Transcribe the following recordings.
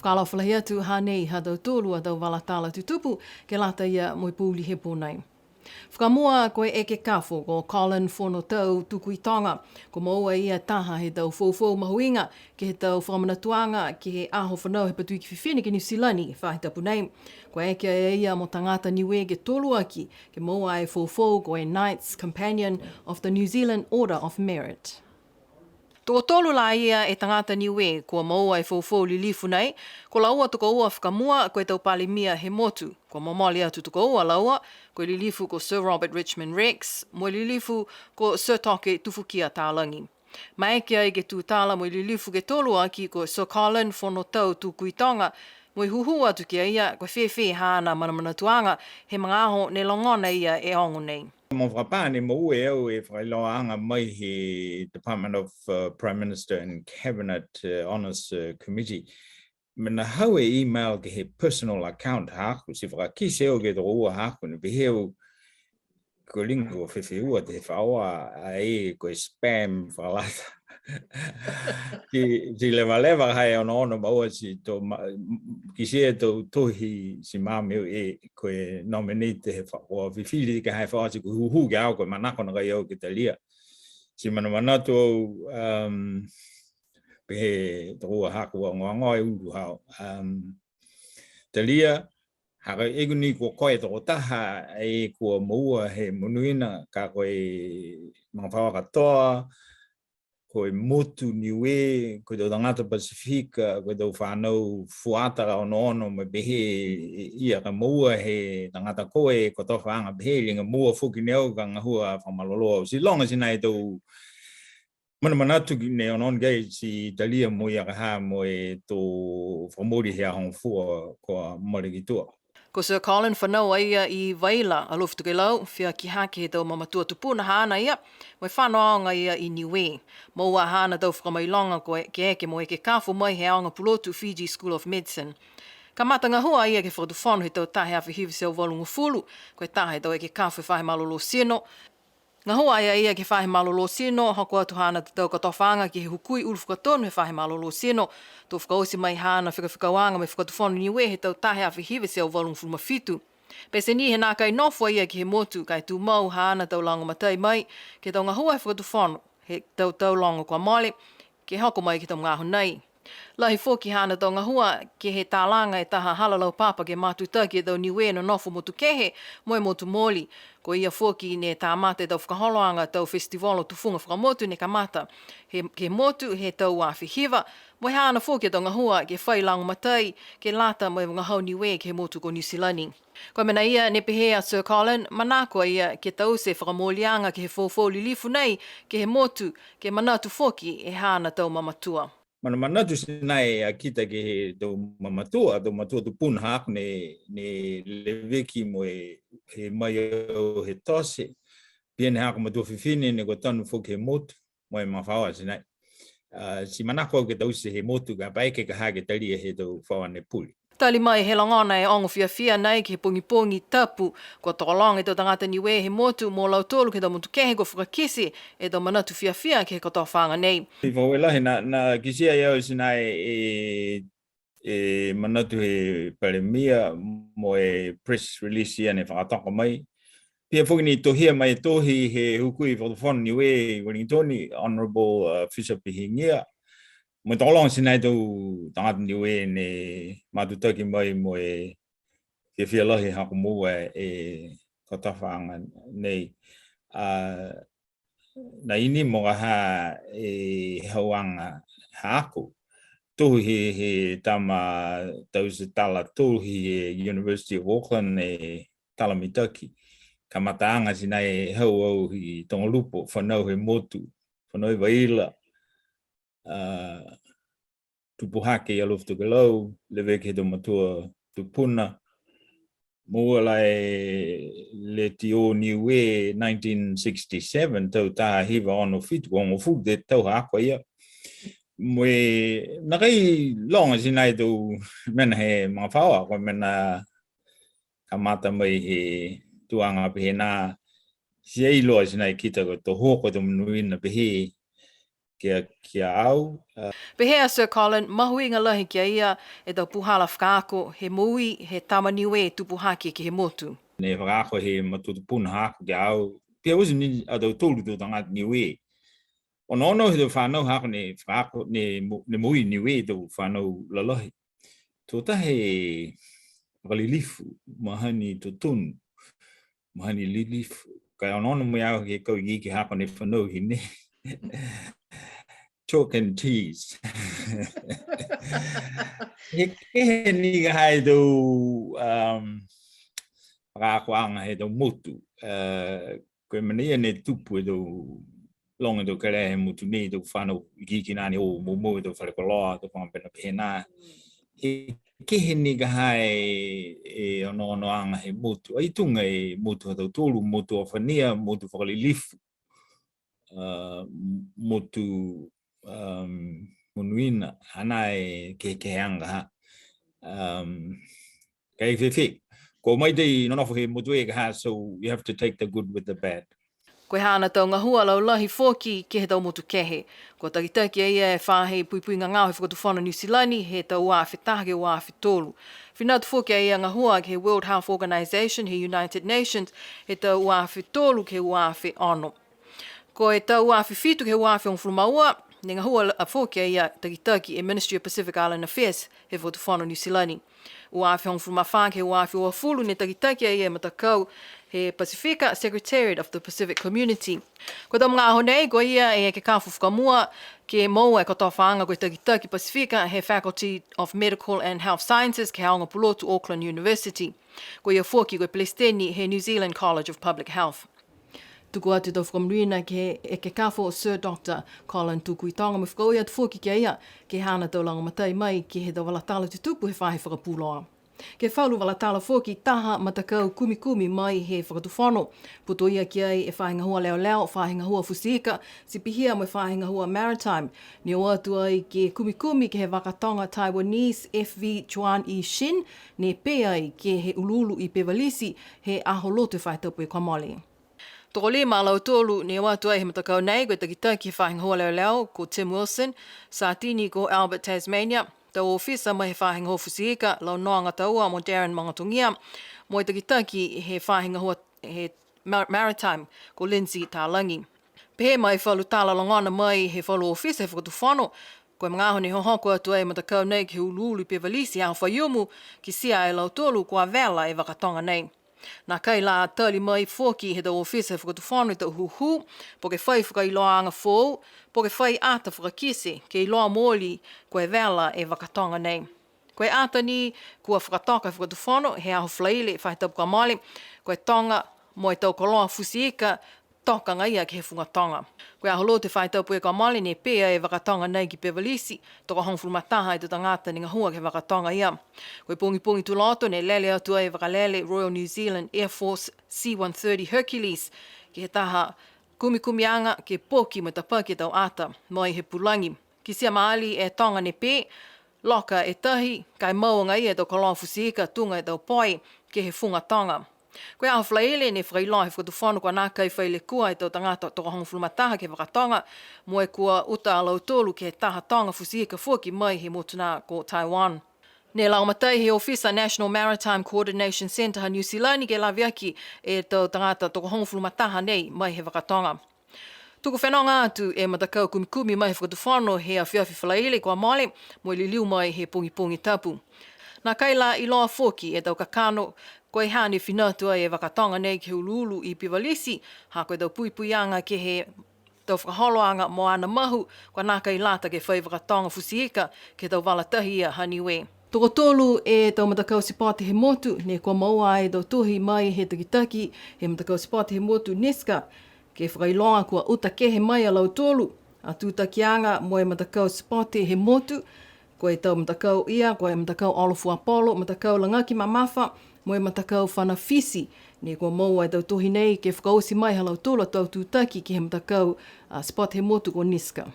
Whakala whalahia tu hanei ha tau tōlua tau walatala tu tupu ke lata ia moi pūli he pōnei. Whakamua koe eke kafo ko Colin Whono tau tuku i tonga, ko maua ia taha he tau fōfō mahuinga, ke he tau whamanatuanga, ke he aho whanau he patui ki whiwhine ke New Zealandi, whahitapu nei. Ko eke ia mo tangata Niue ke tolu aki, ke maua e fōfō ko e Knights Companion of the New Zealand Order of Merit. Tō tolu la ia e tangata Niue kua maua e fōfō li lifu nei, ko laua tuko ua whakamua koe tau palimia he motu, ko mamali atu tuko ua laua, ko li lifu ko Sir Robert Richmond Rex, mo li lifu ko Sir Toke Tufukia Tālangi. Maekia i ke tūtala mo li lifu ke tolu aki ko Sir Colin Whono tau Tukuitonga, mo i huhu atu kia ia ko whewhe hana manamanatuanga he mga aho ne longona ia e ongo nei. Mo whakapāne mo ue au e whailoanga mai he Department of Prime Minister and Cabinet Honours Committee. Mena hau e email ke he personal account haku, si whakakise au ke tō ua haku, ne beheu ko lingo whewhe ua te whaoa a e ko spam whalata. Ki lewa hai ono maua si tō kise tō tohi si māmeu e koe nominate he whaoa whiwhiri ke hai whaoa si ko huhu ke au koe manako na kai au ke talia. Si manatu au pehe tō ua haku a ngoa e uru hao. Talia, haka eguni ko koe tō taha e kua maua he monuina ka koe mga whaoa katoa, koe motu Niue, koe tō tangata Pasifika, koe tō whanau fuatara ono me behe ia ka maua he tangata koe, ko tō whaanga behe ringa mua whuki neo ka ngahua whamaloloa. Si longa si nai tō manatu ki ne on gai si talia mo ia ka ha mo e tō whamori hea hong fua ko mori ki tua. Ko Sir Colin whanau ia i Waila a loftu ke lau, whia ki hake he tau mamatua tupuna hana ia, mo e whanoaonga ia i Niue. Maua hana tau whakamailonga ko ke eke mo eke kafu mai he aonga pulotu Fiji School of Medicine. Ka matanga hua ia ke whakatufonu he tau tahe awhi hiwi seo volungu fulu, ko e tahe tau eke kafu e whahe malolo sino. Ngā hua ia ke whahe malolo sino, hoko atu hana te tau katowhanga ki he hukui ulu whakatonu he whahe malolo sino, tō whakaosi mai hana whikawhikawanga me whakatufonu Niue he tau tahe awhi hiwi seo volungu fulma fitu. Pese ni he nā kai nofua ia ki he motu, kai tū mau hana tau lango matai mai, ke tau ngā hua he whakatufonu he tau longo kua mole, ke hoko mai ki tau ngāhu nei. Lahi fōki hana tau ngā hua ke he tālanga e taha halalau papa ke mātuta ki e tau Niue no nofu motu kehe mo e motu moli. Ko ia fōki ne tā mate tau whakaholoanga tau festivalo tufunga whakamotu ne ka mata. Ke motu he tau awhi hiwa, mo e hana fōki tau ngā hua ke whai lango matai ke lata mo e ngā hau Niue ke he motu ko New Zealand. Ko mena ia ne pehe a Sir Colin, manako ia ke tau se whakamolianga ke he fōfō lilifu nei ke he motu ke manatu fōki e hana tau mamatua. Manatu sinai a kita ke he tō mamatua tu pun hak ne leveki mo he mai o he tose. Pia ne haka matua whiwhine ne ko tonu whoki he motu mo e mawhaua sinai. Si manako ke tau se he motu ka paike ka hake talia he tō whaua ne puli. Tali mai he langona e ongo whiawhia nei ki he pongi tapu, ko tokolong e tō tangata Niue he motu mō lau tōlu ke tō motu kehe ko whakakisi e tō manatu whiawhia ke he koto whanga nei. I whawelahi na kisia iau sinai e manatu he palemia mo e press release ia ne whakataka mai. Pia whuki ni tohia mai tohi he hukui whakatawhanu Niue Wellingtoni, Honourable Fisher Pihingia. Mo tolong sinai tau tangata Niue ne matutaki mai mo e ke whialahi hako mua e katawhanga nei. Na ini mo ha e hauanga hako. Tohi he tama tau se tala tohi e University of Auckland e Talamitaki. Ka mataanga sinai hau au hi Tongalupo, whanau he motu, whanau i Waila. Tupuhake i aloftu ke lau, leweke he tō matua tupuna. Mua lai le tio Niue 1967, tau taha hiwa ono fitu, ongo fuku te tau hako ia. Mwe, nakai longa sinai tau mena he mga whaoa, koe mena ka mata mai he tuanga pehe nā. Si ei loa sinai kita ko tō hoko tō manuina pehe, kia au. Pehea, Sir Colin, mahui ngā lahi kia ia e tau puhala whakaako, he mui, he tama Niue tupu haki ki he motu. Ne whakaako he matutupuna hako kia au. Pia usi ni atau tōru tō tangata Niue. Ono he tō whanau hako ne whakaako, ne mui Niue tō whanau lalahi. Tō tahe walilifu, mahani tō tonu, mahani lilifu. Kai ono mui au ke kau i ki hako ne whanau hi ne. Chalk and cheese. He kehe ni ka hai tō whakakoanga he tō motu. Koe mania ne tupu e tō longa tō kere he motu nei tō whanau i ki nani o momo e tō wharekoloa tō whampena pēnā. He kehe ni ka hai e ono anga he motu. Ai tunga e motu ha tō tōru, motu o whania, motu whakalilifu. Motu munuina ana e ke anga ha kai fe ko mai dei no he motu e ha, so you have to take the good with the bad. Koe hana tau ngahua lau lahi fōki ke he tau motu kehe. Ko takitaki e whahe puipui ngā ngāo he whakatu whana New Zealand he tau wā whetaha ke wā whetolu. Whina tu fōki e ngahua ke World Health Organization, he United Nations, he tau wā whetolu ke wā whe ono. Ko e tau wā whiwhitu ke wā whe ongfulumaua, ne ngahua a fōki e takitaki e Ministry of Pacific Island Affairs he whakatu whana New Zealand. Ua whi ongfulumawha ke wā whi uafulu ne takitaki e matakau he Pacifica Secretariat of the Pacific Community. Ko tau mga honei, ko ia e ke kāwhu whakamua ke maua e katoa whaanga koe takitaki Pacifica he Faculty of Medical and Health Sciences ke haonga pulotu Auckland University. Ko ia fōki koe Palestini he New Zealand College of Public Health. Tuku atu tau whakamruina ke kāwhu o Sir Dr. Colin Tukui Tonga me whakau ia tu fōki kia ia ke hana tau langa matai mai ke he tau walatala tutupu he whahe whakapuloa. Ke whaulu walatala fōki taha matakau kumi mai he whakatuwhano. Puto ia ki ai e whahinga hua leo, whahinga hua fusika, si pihia mo e whahinga hua maritime. Ni o atu ai ke kumi ke he wakatonga Taiwanese FV Chuan I Shin, ne pe ai ke he ululu I Pewalisi he aholotu whaitapu e Kamali. Toko lima lau tolu ni watu ai he matakau nei koe takitaki he whahinga hua leo ko Tim Wilson, Satini ko Albert Tasmania, tau ofisa mai he whahinga hua fusika, lau noanga taua mo Darren Mangatungia, mo i takitaki he whahinga hua he maritime ko Lindsay Tālangi. Pehe mai whalu tāla longana mai he whalu ofisa he whakatuwhano, koe mga honi hohoko atu ai matakau nei ki hululu Pewalisi au whaiumu ki sia e lau tolu kua vela e wakatonga nei. Nā kai la tali mai fōki he tau ofisa whakatuwhanu tau huhu, po ke whai whakailoa anga fōu, po ke whai ata whakakise, ke iloa mōli koe vela e wakatonga nei. Koe ata ni kua whakatoka whakatuwhanu, he aho whlaile whai tau kamali, koe tonga mo e tau koloa fusiika, tokanga ia ke he whungatonga. Koe aho lo te whai tau pue kamali ne pēa e wakatonga nei ki Pewalisi, toko hongfulumataha I te tangata ni ngahua ke wakatonga ia. Koe pungi tu loto ne lele atu ai wakalele Royal New Zealand Air Force C-130 Hercules, ki he taha kumi anga ke poki mo tapa ke tau ata, moi he pulangi. Ki sia maali e tonga ne pē, loka e tahi, kai maunga ia tau koloa fusika, tunga e tau poi, ke he whungatonga. Koe aho whlaile ne whailoa he whakatuwhanu kua nā kai whaile kua I tau tangata toko hongfulumataha ke whakatonga, mo e kua uta alau tolu ke he taha tonga fusika fuaki mai he motuna ko Taiwan. Ne lau matai he ofisa National Maritime Coordination Centre ha New Zealand ke lawiaki e tau tangata toko hongfulumataha nei mai he whakatonga. Tuku whenonga atu e matakau kumi mai he whakatuwhanu he a whiawhi whalaile kua male, mo I liliu mai he pungi tapu. Nā kai la iloa fuaki e tau kakano, koe hāne whinatu ai e wakatonga nei ki hululu I Pewalisi, ha koe tau puipuianga ke he tau whakaholoanga mo ana mahu, kua nā kai lata ke whai wakatonga fusiika ke tau walatahi ia ha Niue. Toko tolu e tau matakau sipati he motu, ne kua maua e tau tuhi mai he takitaki, he matakau sipati he motu Niska, ke whakailoa kua uta kehe mai a lau tolu, a tūtakianga mo e matakau sipati he motu, koe tau matakau ia, koe matakau olofu Apollo, matakau langaki mamafa, mo e matakau whanawhisi, ne kua maua e tau tohi nei ke whakausi mai halau tōla tau tūtaki ki he matakau spot he motu ko Niska.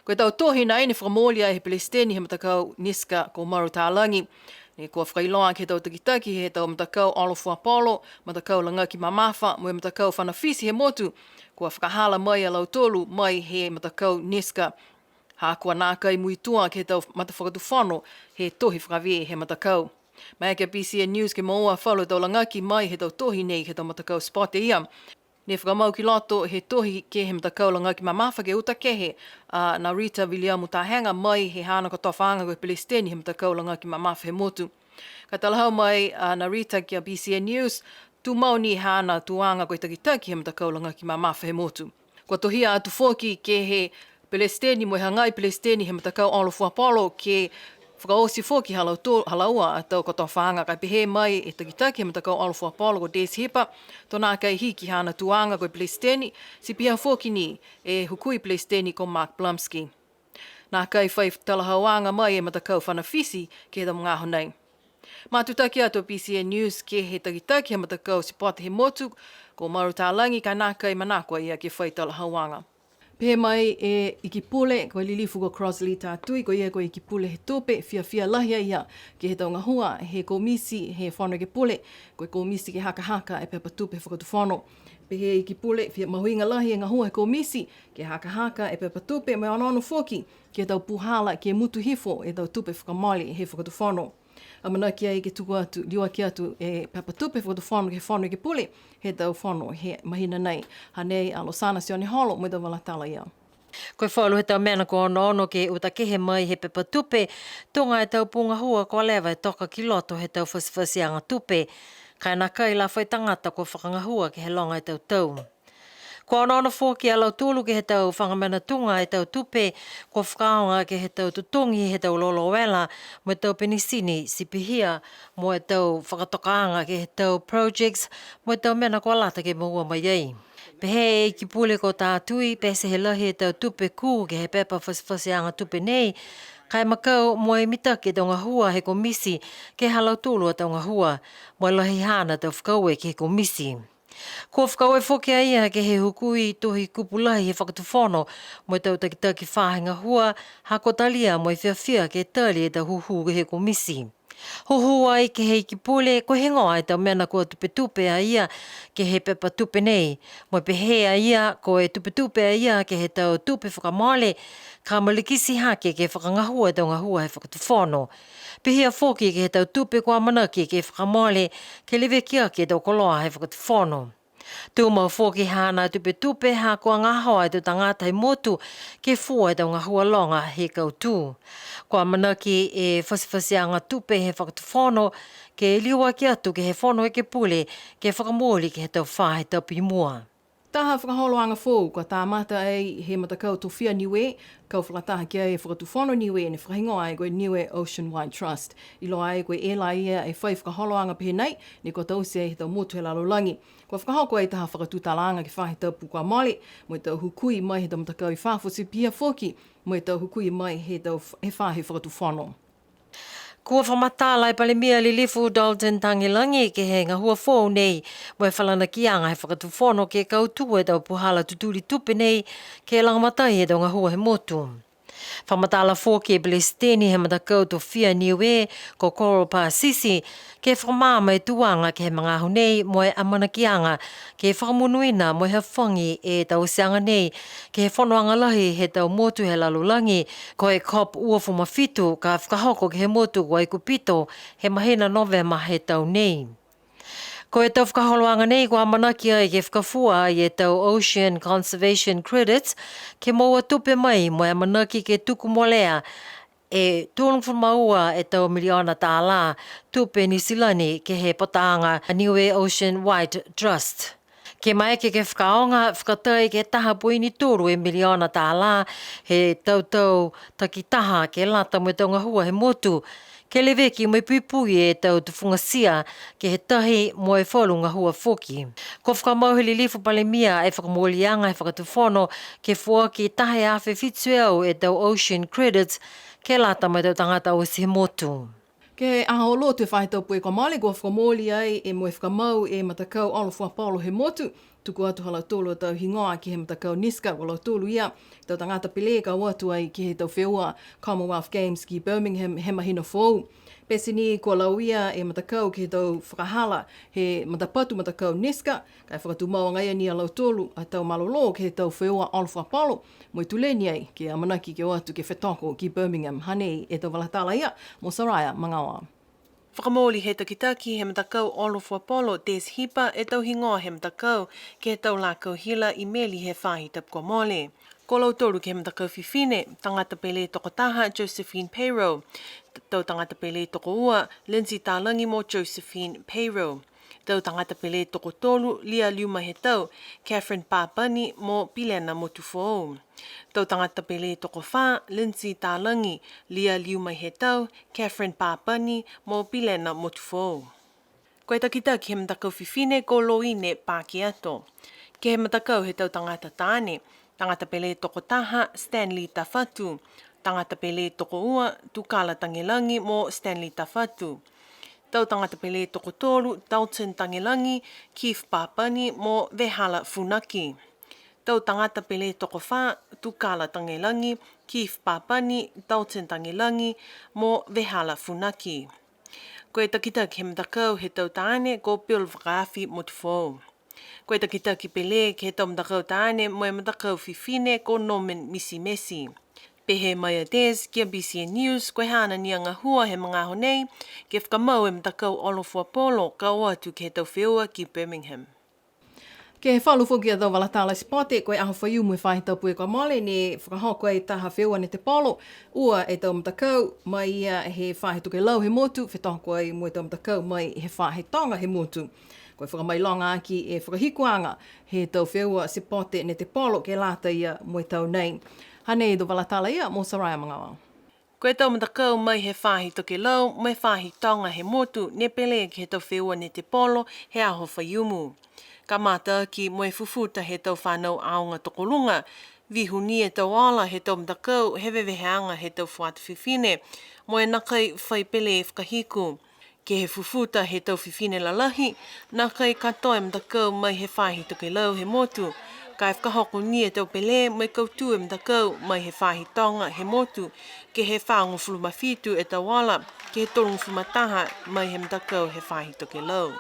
Koe tau tohi nei ne whakamolia he Palestini he matakau Niska ko Maru Tālangi, Ni kua whakailoa ke tau takitaki he tau matakau olofua polo, matakau langa ki mamafa, mo matakau whanawhisi he motu, kua whakahala mai a lau tolu mai he matakau niska. Ha kua nākai muitua ke tau matawhakatu whano he tohi whakawe he matakau. Mai ke PCN News ke maua whalo tau langaki mai he tau tohi nei he tau matakau spot e ia. Ne whakamau ki loto he tohi ke he matakau langaki mamafa ke uta kehe na Rita Williamu Tahenga mai he hana ko tawhaanga koe Palestini he matakau langaki mamafa he motu. Ka talahau mai na Rita ki a PCN News tu mau ni hana tuanga koe takitaki he matakau langaki mamafa he motu. Kua tohia atu foki ke he Palestini mo hangai Palestini he matakau olofua polo ke whakaosi foki halaua atau koto whaanga kai pehe mai e takitaki he matakau olofua polo ko Des Hipa tona kai hiki hana tuanga koe Palestini si pia foki ni e hukui Palestini ko Mark Blumsky. Nā kai whai talahauanga mai e matakau whanawhisi ke he mga honei. Mātutaki atu PCN News ke he takitaki he matakau si pote he motu ko Marutalangi kai nā kai manakwa ia ke whai talahauanga. Pē mai e ikipule ko lilifu ko Crossley tātui ko ia ko ikipule he tope fia lahia ia ke he taunga hua he komisi he whano ke pule ko komisi ke haka e pepa tupe whakatu whano. Pe he ikipule fia mahuinga lahia ngā hua he komisi ke haka e pepa tupe mai anono foki ke tau puhala ke mutu hifo e tau tupe whakamali he whakatu whano. Amana kia i ke tuku atu, liwa ki atu e papatupe whakatu whanu ke whanu ke pule, he tau whanu he mahina nei. Hanei a Losana sione holo, mweda wala tala ia. Koe whaolu he tau mena ko ono ke uta kehe mai he papatupe, tonga e tau punga hua ko lewa e toka ki loto he tau whaswhasianga tupe, kai nā kai la whai tangata ko whakangahua ke he longa e tau tau. Ko ana fōki a lau tūlu ke he tau whangamena tunga e tau tupe, ko whakaonga ke he tau tutongi he tau lolo wela, mo e tau penisini sipihia, mo e tau whakatokaanga ke he tau projects, mo e tau mena ko alata ke maua mai ei. Pehe e ki pule ko tātui, pese he lahi e tau tupe kū ke he pepa whaswhasianga tupe nei, kai makau mo e mita ke taunga hua he komisi ke halau tūlu a taunga hua, mo e lahi hana tau whakaue ke he komisi. Ko whakaue whoke a ia ke he hukui tohi kupulahi he whakatuwhono mo e tau takitaki whāhinga hua hako talia mo e whiawhia ke tali e tau huhu ke he komisi. Huhu ai ke he kipule ko he ngoa e tau mena kua tupe a ia ke he pepa tupe nei. Mo e pehe a ia ko e tupe a ia ke he tau tupe whakamale ka malikisi hake ke whakangahua e tau ngahua he whakatuwhono. Pehia whoki ke he tau tupe kua manaki ke whakamale ke lewe kia ke tau koloa he whakatuwhono. Tū mau whoki hana tupe ha kua ngahoa e tu tangata he motu ke fua e tau ngahua longa he kautū. Kua manaki e whasifasianga tupe he whakatuwhono ke liua ki atu ke he whono e ke pule ke whakamoli ke he tau wha he tau pimua. Taha whakaholoanga fōu, kua tā mata ei he matakau tōwhia Niue, kau whakataha ki ai e whakatu whono Niue ne whakahingoa ai koe Niue Ocean Wide Trust. Ilo ai koe e la ia e whai whakaholoanga pehe nei, ne kua tausia e he tau motu he lalolangi. Kua whakahoko ai taha whakatu talanga ki whahe tau pukua mali, mo e tau hukui mai he tau matakau i whāwhusi pia whoki, mo e tau hukui mai he tau he whahe whakatu whono. Kua whamatala e palemia li lifu Dalton Tangilangi ke he ngahua whou nei, mo e whalana ki anga he whakatu whono ke kautua e tau puhala tuturi tupe nei, ke langamatai e tau ngahua he motu. Whamatala whoki e Palestini he matakau to whia Niue ko Coral Pasisi, ke whamama e tuanga ke he mga nei mo e amana ki anga, ke whakamunuina mo he whangi e tau seanga nei, ke he whanoanga lahi he tau motu he lalulangi, ko e COP ua whamawhitu ka whakahoko ke he motu wai kupito he mahina Novema he tau nei. Ko e tau whakaholoanga nei ko amanaki ai ke whakafua i e tau Ocean Conservation Credits ke maua tupe mai mo e amanaki ke tuku molea e tūlung whamaua e tau miliona tāla tupe New Zealand ke he potaanga Niue Ocean Wide Trust. Ke mai ke whakaonga whakatai ke taha puini tūru e miliona tāla he tau takitaha ke lata mo e tau ngahua he motu. Ke lewe ki mo i pui e tau tufungasia ke he tahi mo e whalunga hua whoki. Ko whakamauhili lifu palemia e whakamolianga e whakatuwhono ke fua ki tahi awhi fitsueo e tau Ocean Credits ke lata mai tau tangata o si he motu. Ke aha o lotu e whahe tau pui ka male, kua whakamoli ai e mo e whakamau e matakau olofua paulo he motu, tuku atu hala tolu tau hingoa ki he matakau niska wala tolu ia. Tau tangata pele ka watu ai ki he tau whiua Commonwealth Games ki Birmingham he mahina fōu. Pesi ni kua lauia e matakau ki he tau whakahala he matapatu matakau niska. Kai whakatu maua ngai ni a lau tolu a tau malolo ki he tau whiua Oliver Apollo. Moi tuleni ai ki a manaki ki o atu ki whetoko ki Birmingham. Hane e tau walatala ia, mo Saraya, mangawa. Whakamōli he takitaki he matakau Oliver Apollo Des Hipa e tau hingoa he matakau ki he tau lākau hila I meli he whahi tapkua mole. Ko lau tolu ki he matakau whiwhine, tangata pele toko taha Josephine Payroll. Tau tangata pele toko ua Lindsay Tālangi mo Josephine Payroll. Tau tangata pele toko tolu Lia Liuma he tau Catherine Papani mo Pilena Motufo. Tau tangata pele toko wha Lindsay Tālangi Lia Liuma he tau Catherine Papani mo Pilena Motufo. Koe takita ki he matakau whiwhine ko loine pāki ato. Ki he matakau he tau tangata tāne. Tangata pele toko taha Stanley Tawhatu. Tangata pele toko ua Tukala Tangelangi mo Stanley Tawhatu. Tau tangata pele toko tolu Dalton Tangelangi Keith Papani mo Vehala Funaki. Tau tangata pele toko wha Tukala Tangelangi Keith Papani Dalton Tangelangi mo Vehala Funaki. Koe takita ki he matakau he tau tāne ko Bill Whakaafi Motufo. Koe takita ki pele ki he tau matakau tāne mo e matakau whiwhine ko Norman Misi. Pehe mai a Des ki a BCN News koe hana ni anga hua he mga honei ke whakamau e matakau Oliver Apollo ka o atu ki he tau whiua ki Birmingham. Ke he whalu whuki a tau walatala spote, koe aho whaiu mui whahi tau pui kua mole, ne whakahoko e taha whiua ne te polo, ua e tau matakau, mai ia he whahi tuke lau he motu, whetoko ai mui tau matakau mai he whahi tonga he motu. Koe whakamai longa aki e whakahikuanga he tau whiua spote ne te polo ke lata ia mui tau nei. Hane i tau walatala ia, mo Saraya mangawa. Koe tau matakau mai he whahi toke lau, mai whahi tonga he motu, ne pele ki he tau whiua ne te polo, he aho whaiumu. Ka mata ki moe fufuta he tau whanau aonga tokolunga, vihu ni e tau ala he tau matakau, he weweheanga he tau whaata whiwhine, moe nakai whaipele e whakahiku. Ke he fufuta he tau whiwhine lalahi, nakai katoa e matakau mai he whahi toke lau he motu, ka e whakahoko ni e tau pele mai kautu e matakau mai he whahi tonga he motu, ke he whaongo fulumawhitu e tau ala, ke he tolungu fulumataha mai he matakau he whahi toke lau.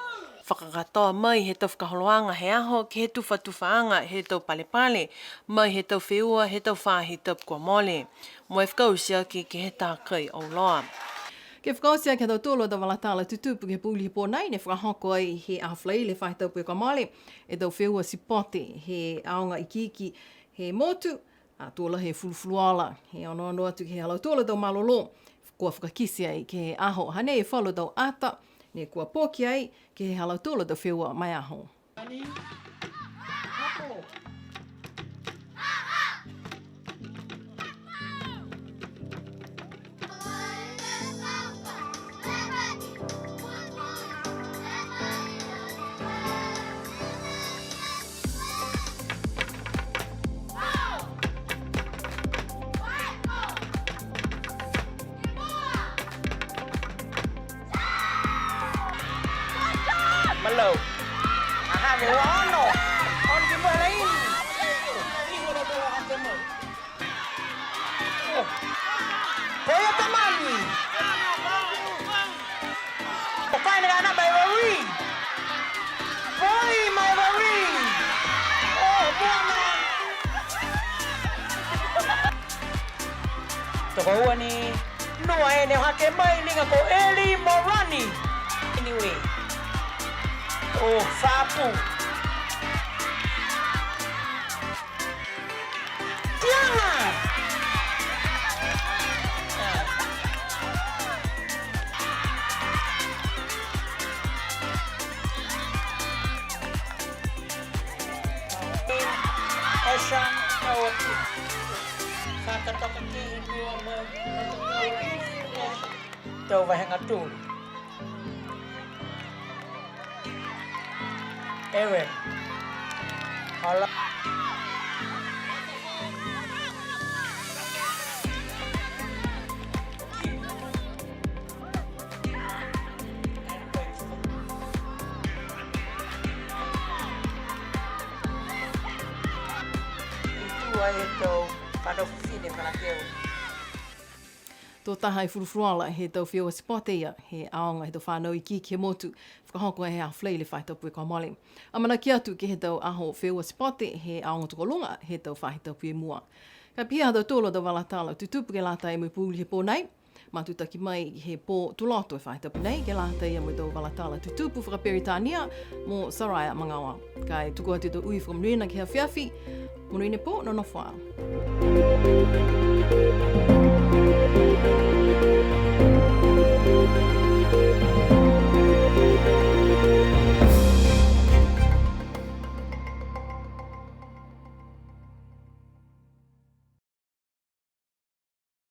Whakakatoa mai he tau whakaholoanga he aho ki he tuwhatuwhaanga he tau palepale, mai he tau whiua he tau whahi tapkua mole. Mo e whakausia ki he tākai au loa. Ke whakausia ki tau tōlua tau walatala tutupu ke pūli pō nei, ne whakahoko ai he ahawhlai le whahi tau pui kua mole, e tau whiua sipote he aonga ikiki he motu, a tōla he fulufuluala, he ono atu ki he alau tōla tau malolo, kua whakakisi ai ke he aho, hane e whalu tau ata, ne kua pōki ai ke he halau tōla tau whiua mai aho. Hello. Ajá, mi hermano. ¿Dónde fue ahí? Pégate, mami. Papá, le gana Beverly. Voy, my Beverly. Oh, buena. Toko ni no ai ne hake mai linga ko Eli Morani. Anyway. Oh, sapo! Tiana! Essa é outra. Saka toka ki dua mo. Tau vai hanga tu. Ewen. Hala. tua e tau whanau whiwhine whanakeu. Tō taha i furufuruala he tau whio spot ia, he aonga he tau whanau I ki kia motu, whakahoko he a flei le whaitau pui mole. Amana ki atu ki he tau aho whio spot he aonga tukolunga he tau whaitau pui mua. Ka pia tau tōlo tau walatala tutupu ke lata e mui pūli he pōnei, matutaki mai he pō tuloto e whaitau nei, ke lata ia mui tau walatala tutupu whakaperitania mō Saraya Mangawa. Kai tuku atu tau ui whakamnuina ki hea whiawhi, Munuine pō no no whaa.